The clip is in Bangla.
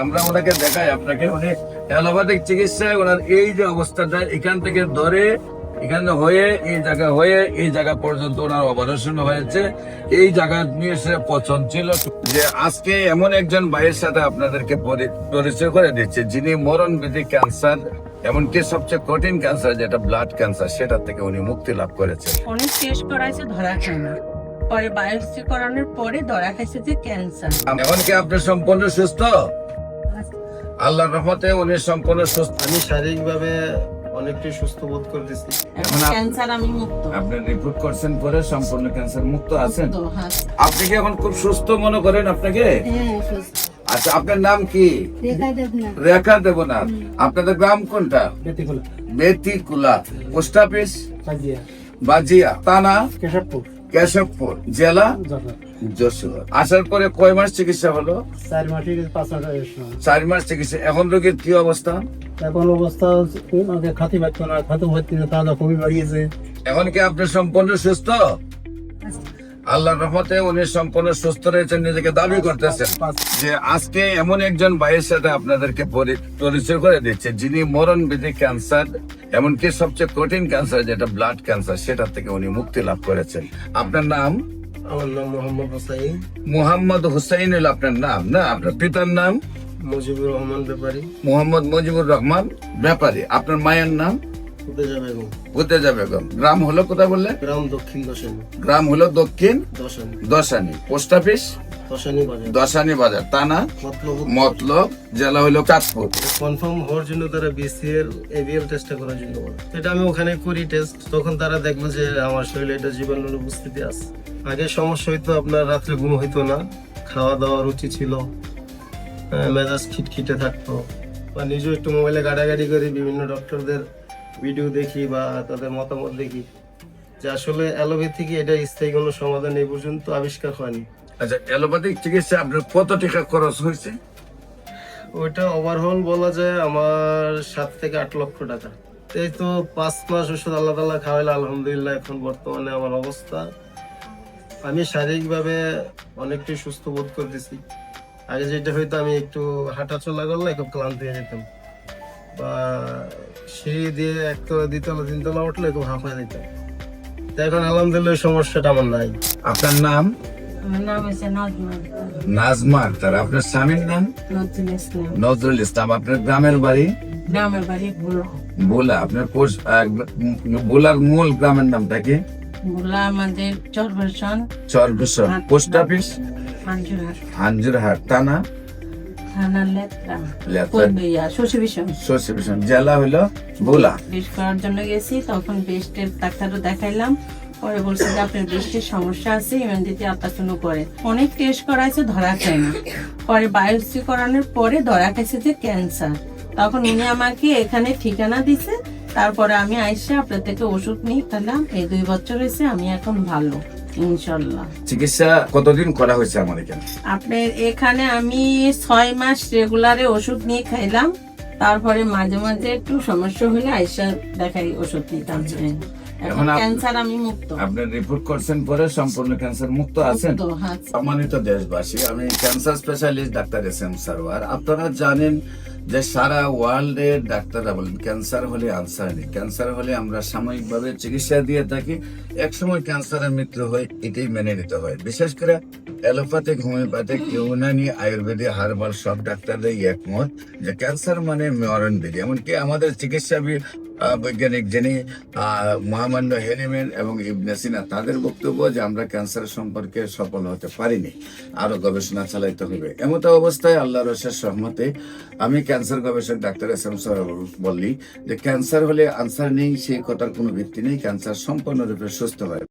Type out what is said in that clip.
আমরা ওনাকে দেখাই আপনাকে, উনি অ্যালোপ্যাথিক চিকিৎসায় ওনার এই যে অবস্থাটা এখান থেকে ধরে এখানে হয়ে এই জায়গা হয়ে এই জায়গা পর্যন্ত ওনার অপারেশন হয়েছে। এই জায়গা নিয়ে সে পছন্দ ছিল যে আজকে এমন একজন ভাইয়ের সাথে আপনাদেরকে পরিচয় করে দিচ্ছে যিনি মরণবিধি ক্যান্সার, এমনকি সবচেয়ে কঠিন ক্যান্সার যেটা ব্লাড ক্যান্সার, সেটা থেকে উনি মুক্তি লাভ করেছেন। অনেক টেস্ট করাইছে, ধরা খায় না। পরে বায়োপসি করানোর পরে ধরা খাইছে যে ক্যান্সার। এমনকি আপনি সম্পূর্ণ সুস্থ, আল্লাহর রহমতে উনি সম্পূর্ণ সুস্থ। আমি শারীরিকভাবে অনেকটাই সুস্থ বোধ করতেছি। এখন ক্যান্সার আমি মুক্ত। আপনি রিপোর্ট করছেন পরে সম্পূর্ণ ক্যান্সার মুক্ত আছেন। তো হ্যাঁ, আপনি কি এখন খুব সুস্থ মনে করেন আপনাকে? হ্যাঁ, সুস্থ। আচ্ছা, আপনার নাম কি? রেখা দেবনাথ। রেখা দেবনাথ। আপনাদের গ্রাম কোনটা? বেতিকুলা। পোস্ট অফিস বাজিয়া, থানা কেশবপুর, জেলা যশোর। আসার পরে কয় মাস চিকিৎসা হলো? 4 মাস চিকিৎসা। এখন রোগীর কি অবস্থা? এখন অবস্থা খাতি পাচ্ছ না, খাতে ভর্তি তাজা খুবই বাড়িয়েছে। এখন কি আপনি সম্পূর্ণ সুস্থ? আল্লাহর রহমতে উনি সম্পূর্ণ সুস্থ রয়েছেন, নিজেকে দাবি করতেছেন। যে আজকে এমন একজন ভাইয়ের সাথে আপনাদেরকে পরিচয় করে দিচ্ছে যিনি মরণবিধি ক্যান্সার, এমনকি সবচেয়ে কঠিন ক্যান্সার যেটা ব্লাড ক্যান্সার, সেটা থেকে উনি মুক্তি লাভ করেছেন। আপনার নাম? আমার নাম মোহাম্মদ হোসাইন। মোহাম্মদ হুসাইন হলো আপনার নাম না? আপনার পিতার নাম? মুজিবুর রহমান ব্যাপারী। মোহাম্মদ মুজিবুর রহমান ব্যাপারী। আপনার মায়ের নাম? ফুতেজা বেগম। ফুতেজা বেগম। গ্রাম হলো কোথায় বললে? গ্রাম দক্ষিণ দশানি। গ্রাম হলো দক্ষিণ দশানি। দশানি। পোস্ট অফিস দশানি বাজার। দশানি বাজার, থানা মতলব, জেলা হলো চাঁদপুর। কনফার্ম হওয়ার জন্য তারা বিসিএল এবিএল টেস্ট করার জন্য বলে। এটা আমি ওখানে করি টেস্ট, তখন তারা দেখলো যে আমার শরীরে এটা জীবাণুর উপস্থিতি আছে। আগে সমস্যা হইতো, আপনার রাত্রে ঘুম হইতো না, খাওয়া দাওয়া রুচি ছিল, মেজাজ খিটখিটে থাকতো, বা নিজেও একটু মোবাইলে গাড়াগাড়ি করি, বিভিন্ন ডক্টরদের ভিডিও দেখি বা তাদের মতামত দেখি, যে আসলে অ্যালোপ্যাথিক এটা স্থায়ী কোনো সমাধান এই পর্যন্ত আবিষ্কার হয়নি। আচ্ছা, অ্যালোপ্যাথিক চিকিৎসা আপনার কত টাকা খরচ হয়েছে? ওইটা ওভারঅল বলা যায় আমার 7 থেকে 8 লক্ষ টাকা। এই তো 5 মাস ওষুধ আল্লাহ তাআলা খাওয়াইলে, আলহামদুলিল্লাহ এখন বর্তমানে আমার অবস্থা, আমি শারীরিকভাবে অনেকটাই সুস্থ বোধ করতেছি। আগে যেটা হয়তো আমি একটু হাঁটা চলা করলে খুব ক্লান্ত হয়ে যেতাম, বা সিঁড়ি দিয়ে 1 তলা 2 তলা 3 তলা উঠলে খুব হাঁপায় যেতাম। তো এখন আলহামদুলিল্লাহ এই সমস্যাটা আমার নাই। আপনার নাম? আমার নাম হচ্ছে নাজমা। নাজমা আক্তার। আপনার স্বামীর নাম? নজরুল ইসলাম। নজরুল ইসলাম। আপনার গ্রামের বাড়ি? গ্রামের বাড়ি ভুলো। বোলা। আপনার বোলার মূল গ্রামের নামটা কি? ভুলা আমাদের চরবেশন। চরবেশন। Post office হাঞ্জুরহাট। হাঞ্জুরহাট, থানা থানা লেত্রা। লেত্রা। শশীভূষণ। জেলা হলো বোলা। টেস্ট করার জন্য গেছি, তখন বেস্টের ডাক্তারও দেখাইলাম। পরে বলছে যে আপনার বেস্টের সমস্যা আছে, ইমিউনিটি আল্ট্রাসাউন্ড করে। অনেক টেস্ট করাইছে, ধরা খায় না। পরে বায়োপসি করানোর পরে ধরা খাইছে যে ক্যান্সার। তখন উনি আমাকে এখানে ঠিকানা দিছে। তারপরে আমি আইসা আপনার থেকে ওষুধ নিয়ে খেলাম। এই 2 বছর হয়েছে, আমি এখন ভালো ইনশাল্লাহ। চিকিৎসা কতদিন করা হয়েছে আমার এখানে? আপনার এখানে আমি 6 মাস রেগুলারে ওষুধ নিয়ে খাইলাম। তারপরে মাঝে মাঝে একটু সমস্যা হলে আইসা দেখাই ওষুধ নিতাম। এখন ক্যান্সার আমি মুক্ত। আপনি রিপোর্ট করছেন পরে সম্পূর্ণ ক্যান্সার মুক্ত আছেন। সম্মানিত দেশবাসী, আমি cancer specialist doctor SM. Sarwar. আপনারা জানেন যে সারা ওয়ার্ল্ডে ডাক্তাররা বলেন ক্যান্সার হলে আনসার নেই। ক্যান্সার হলে আমরা সাময়িকভাবে চিকিৎসা দিয়ে থাকি, একসময় ক্যান্সারের মৃত্যু হয়, এটাই মেনে নিতে হয়। বিশেষ করে allopathic, homeopathic, Unani, Ayurvedic, herbal সব ডাক্তাররাই একমত যে ক্যান্সার মানে মরণবিধি। এমনকি আমাদের চিকিৎসা বৈজ্ঞানিক যিনি মহামান্য হেনিম্যান এবং ইবনে সিনা, তাদের বক্তব্য যে আমরা ক্যান্সার সম্পর্কে সফল হতে পারিনি, আরো গবেষণা চালাইতে হবে। এমত অবস্থায় আল্লাহর অশেষ রহমতে আমি ক্যান্সার গবেষক ডাক্তার এস.এম. সারওয়ার বললি যে ক্যান্সার হলে আনসার নেই, সেই কথার কোনো ভিত্তি নেই। ক্যান্সার সম্পূর্ণরূপে সুস্থ হয়।